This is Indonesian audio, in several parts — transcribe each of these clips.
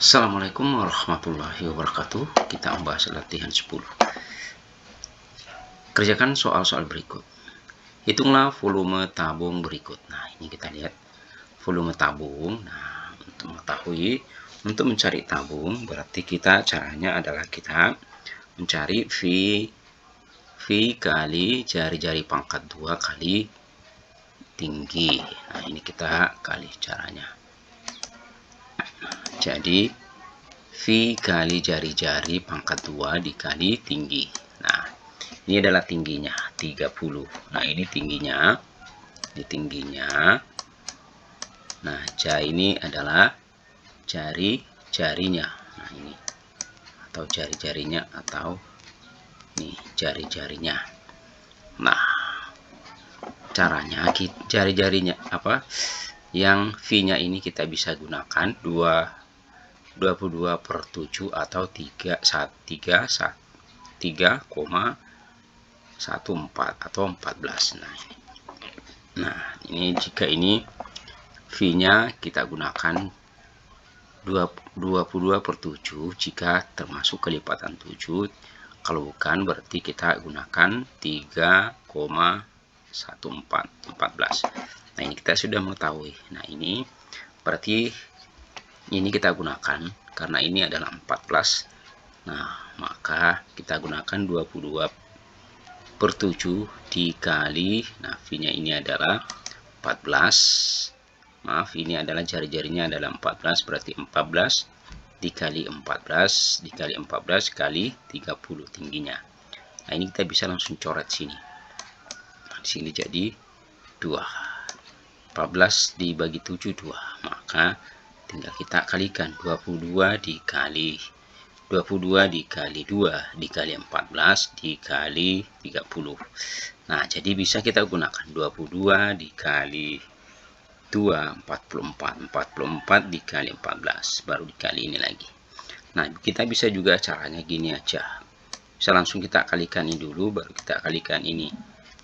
Assalamualaikum warahmatullahi wabarakatuh. Kita membahas latihan 10. Kerjakan soal-soal berikut. Hitunglah volume tabung berikut. Nah, ini kita lihat volume tabung. Nah, untuk mengetahui, untuk mencari tabung, berarti kita caranya adalah kita mencari V kali jari-jari pangkat 2 kali tinggi. Nah, ini kita kali caranya. Jadi V kali jari-jari pangkat 2 dikali tinggi. Nah, ini adalah tingginya 30. Nah, ini tingginya. Ini tingginya. Nah, ini adalah jari-jarinya. Nah, ini atau jari-jarinya atau nih jari-jarinya. Nah, caranya jari-jarinya apa? Yang V-nya ini kita bisa gunakan 22/7 atau 3,14 atau 14. Nah, ini jika ini V-nya kita gunakan 22/7 jika termasuk kelipatan 7. Kalau bukan berarti kita gunakan 3,14. Nah, ini kita sudah mengetahui. Nah, ini berarti ini kita gunakan karena ini adalah 14. Nah, maka kita gunakan 22/7 dikali, nah V-nya ini adalah 14. Maaf, ini adalah jari-jarinya adalah 14, berarti 14 dikali 14 dikali 14 kali 30 tingginya. Nah, ini kita bisa langsung coret sini. Nah, di sini jadi 2. 14 dibagi 7 2. Maka tinggal kita kalikan 22 dikali 2 dikali 14 dikali 30. Nah, jadi bisa kita gunakan 22 dikali 2 44 dikali 14 baru dikali ini lagi. Nah, kita bisa juga caranya gini aja. Bisa langsung kita kalikan ini dulu baru kita kalikan ini.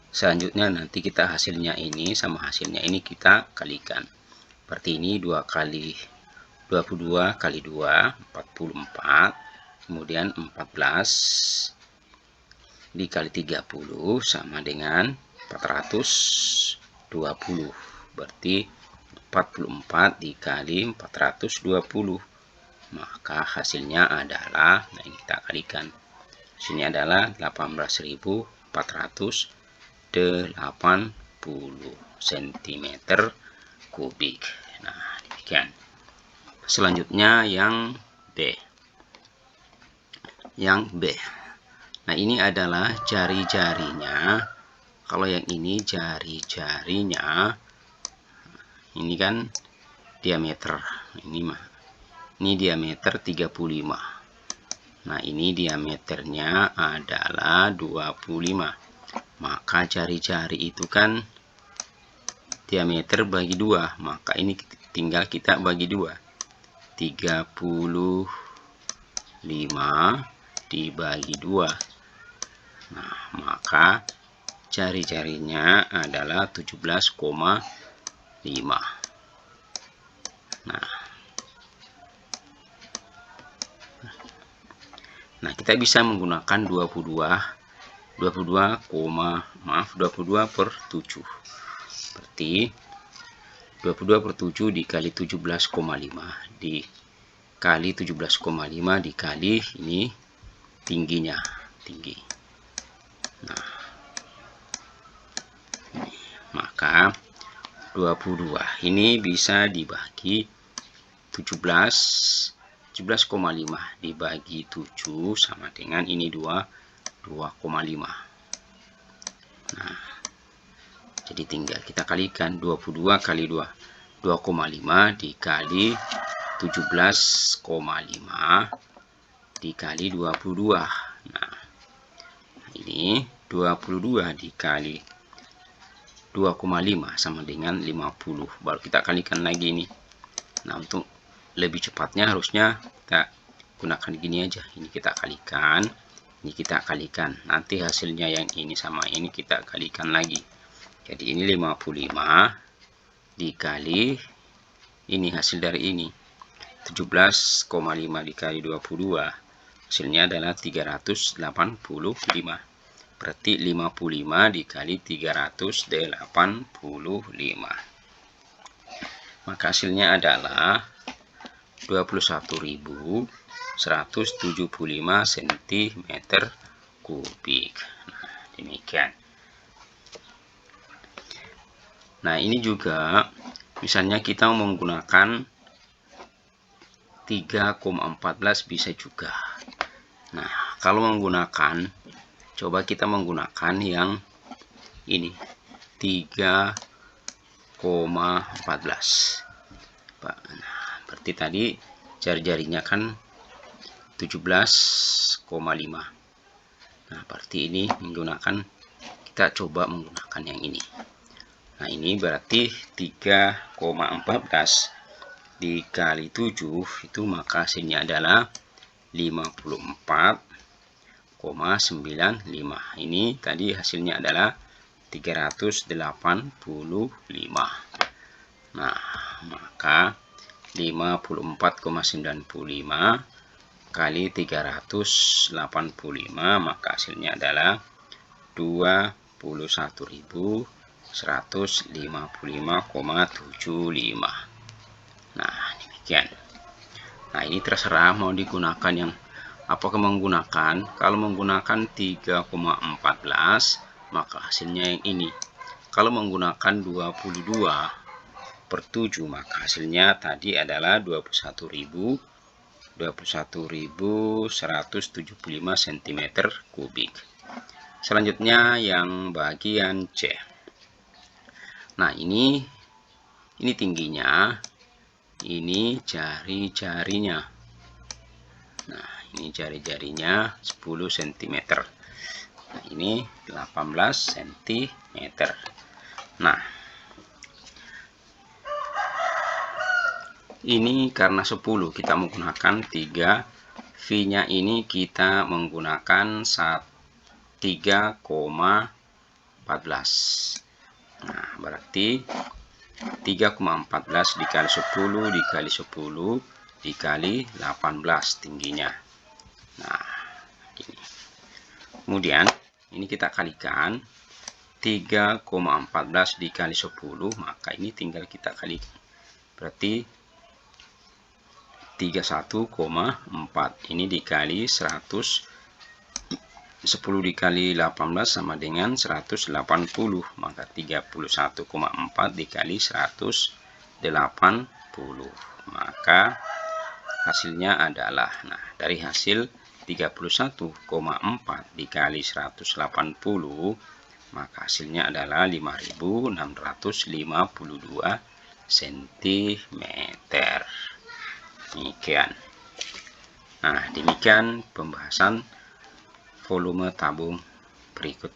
Selanjutnya nanti kita hasilnya ini sama hasilnya ini kita kalikan. Seperti ini 2 kali 22 kali 2 44, kemudian 14 dikali 30 sama dengan 420. Berarti 44 dikali 420. Maka hasilnya adalah, nah ini kita kalikan. Sini adalah 18.480 cm kubik. Nah, demikian. Selanjutnya yang B. Yang B. Nah, ini adalah jari-jarinya. Kalau yang ini jari-jarinya, ini kan diameter. Ini diameter 35. Nah, ini diameternya adalah 25. Maka jari-jari itu kan diameter bagi 2. Maka ini tinggal kita bagi 2. 35 dibagi 2. Nah, maka jari-jarinya adalah 17,5. Nah, kita bisa menggunakan 22/7. Berarti 22/7 dikali 17,5 dikali 17,5 dikali ini tingginya, tinggi. Nah, maka 22 ini bisa dibagi 17,5 dibagi 7 sama dengan ini 2,5. Nah, jadi tinggal kita kalikan 22 kali 2 2,5 dikali 17,5 dikali 22. Nah, ini 22 dikali 2,5 sama dengan 50. Baru kita kalikan lagi ini. Nah, untuk lebih cepatnya harusnya kita gunakan gini aja. Ini kita kalikan, ini kita kalikan. Nanti hasilnya yang ini sama ini kita kalikan lagi. Jadi ini 55 dikali ini hasil dari ini 17,5 dikali 22 hasilnya adalah 385. Berarti 55 dikali 385. Maka hasilnya adalah 21.175 cm kubik. Nah, demikian. Nah, ini juga misalnya kita menggunakan 3,14 bisa juga. Nah, kalau menggunakan, coba kita menggunakan yang ini 3,14. Nah, berarti tadi jari-jarinya kan 17,5. Nah, berarti ini menggunakan, kita coba menggunakan yang ini. Nah, ini berarti 3,14 dikali 7 itu maka hasilnya adalah 54,95. Ini tadi hasilnya adalah 385. Nah, maka 54,95 kali 385 maka hasilnya adalah 21.155,75. Nah, demikian. Nah, ini terserah mau digunakan yang apakah menggunakan. Kalau menggunakan 3,14 maka hasilnya yang ini. Kalau menggunakan 22/7 maka hasilnya tadi adalah 21.175 cm kubik. Selanjutnya yang bagian C. Nah, ini tingginya, ini jari-jarinya. Nah, ini jari-jarinya 10 cm. Nah, ini 18 cm. Nah, ini karena 10 kita menggunakan 3, V-nya ini kita menggunakan 3,14. Nah, berarti 3,14 dikali 10 dikali 10 dikali 18 tingginya. Nah, ini. Kemudian ini kita kalikan 3,14 dikali 10 maka ini tinggal kita kali. Berarti 31,4 ini dikali 100. 10 dikali 18 sama dengan 180, maka 31,4 dikali 180, maka hasilnya adalah, nah, dari hasil 31,4 dikali 180 maka hasilnya adalah 5.652 cm. Demikian. Nah, demikian pembahasan volume tabung berikut.